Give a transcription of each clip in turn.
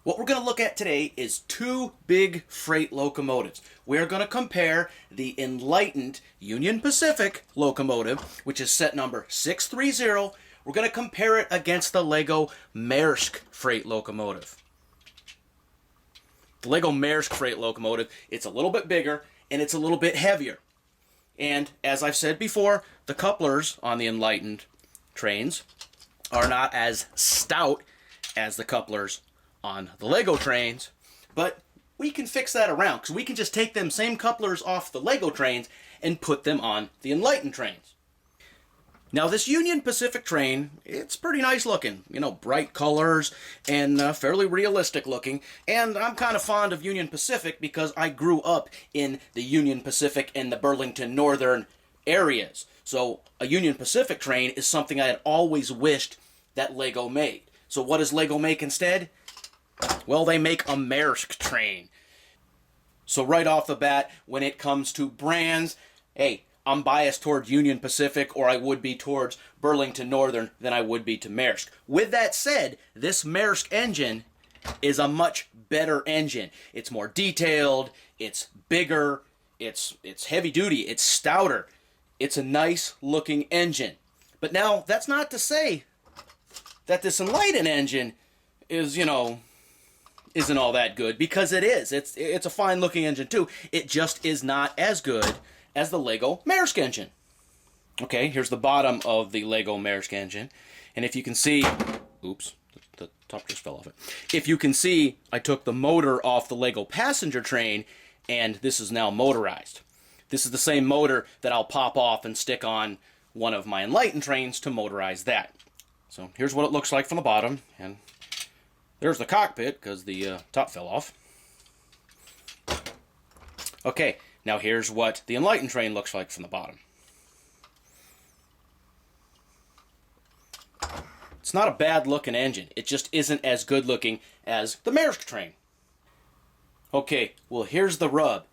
What we're going to look at today is two big freight locomotives. We're going to compare the Enlightened Union Pacific locomotive, which is set number 630. We're going to compare it against the Lego Maersk freight locomotive. The Lego Maersk freight locomotive, it's a little bit bigger and it's a little bit heavier. And as I've said before, the couplers on the Enlightened trains are not as stout as the couplers on the Lego trains, but we can fix that around because we can just take them same couplers off the Lego trains and put them on the Enlightened trains. Now this Union Pacific train, it's pretty nice looking, bright colors and fairly realistic looking, and I'm kind of fond of Union Pacific because I grew up in the Union Pacific and the Burlington Northern areas. So a Union Pacific train is something I had always wished that Lego made. So what does Lego make instead? Well, they make a Maersk train. So right off the bat, when it comes to brands, hey, I'm biased toward Union Pacific, or I would be towards Burlington Northern than I would be to Maersk. With that said, this Maersk engine is a much better engine. It's more detailed, it's bigger, it's heavy duty, it's stouter. It's a nice looking engine. But now, that's not to say that this Enlighten engine is, isn't all that good, because it is. It's a fine looking engine too. It just is not as good as the Lego Maersk engine. Okay, here's the bottom of the Lego Maersk engine. And if you can see, oops, the top just fell off it. If you can see, I took the motor off the Lego passenger train, and this is now motorized. This is the same motor that I'll pop off and stick on one of my Enlighten trains to motorize that. So here's what it looks like from the bottom, and there's the cockpit because the top fell off. Okay, now here's what the Enlighten train looks like from the bottom. It's not a bad looking engine. It just isn't as good looking as the Maersk train. Okay, well here's the rub.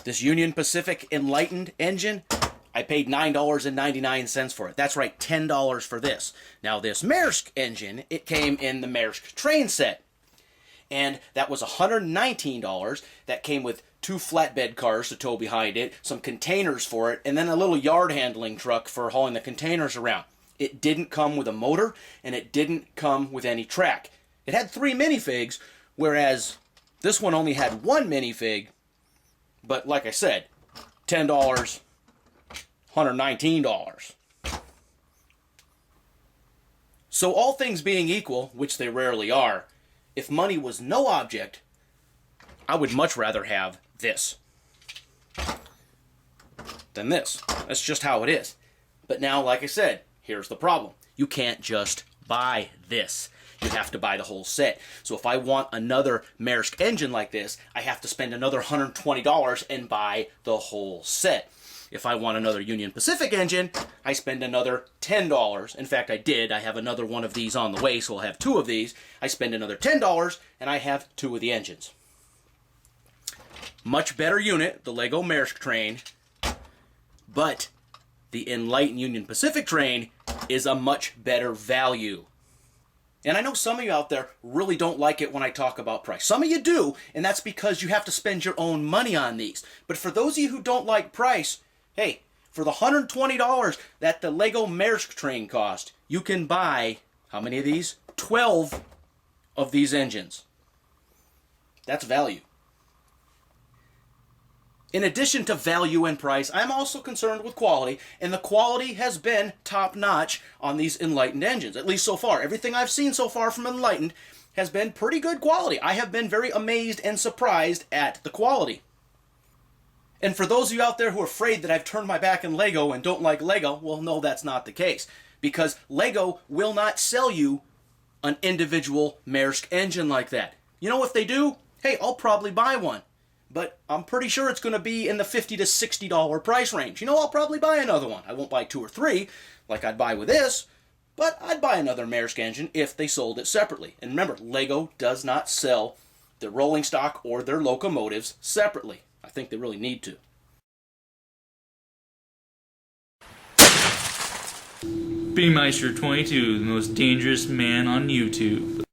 This Union Pacific Enlightened engine, I paid $9.99 for it. That's right, $10 for this. Now this Maersk engine, it came in the Maersk train set. And that was $119. That came with 2 flatbed cars to tow behind it, some containers for it, and then a little yard handling truck for hauling the containers around. It didn't come with a motor, and it didn't come with any track. It had 3 minifigs, whereas this one only had 1 minifig. But like I said, $10, $119. So all things being equal, which they rarely are, if money was no object, I would much rather have this than this. That's just how it is. But now, like I said, here's the problem. You can't just buy this. You have to buy the whole set. So if I want another Maersk engine like this, I have to spend another $120 and buy the whole set. If I want another Union Pacific engine, I spend another $10. In fact, I did. I have another one of these on the way, so I'll have 2 of these. I spend another $10, and I have 2 of the engines. Much better unit, the Lego Maersk train, but the Enlighten Union Pacific train is a much better value. And I know some of you out there really don't like it when I talk about price. Some of you do, and that's because you have to spend your own money on these. But for those of you who don't like price, hey, for the $120 that the Lego Maersk train cost, you can buy, how many of these? 12 of these engines. That's value. In addition to value and price, I'm also concerned with quality, and the quality has been top-notch on these Enlightened engines, at least so far. Everything I've seen so far from Enlightened has been pretty good quality. I have been very amazed and surprised at the quality. And for those of you out there who are afraid that I've turned my back on Lego and don't like Lego, well, no, that's not the case. Because Lego will not sell you an individual Maersk engine like that. You know, if they do, hey, I'll probably buy one. But I'm pretty sure it's going to be in the $50 to $60 price range. I'll probably buy another one. I won't buy 2 or 3 like I'd buy with this, but I'd buy another Maersk engine if they sold it separately. And remember, Lego does not sell their rolling stock or their locomotives separately. I think they really need to. Beameister 22, the most dangerous man on YouTube.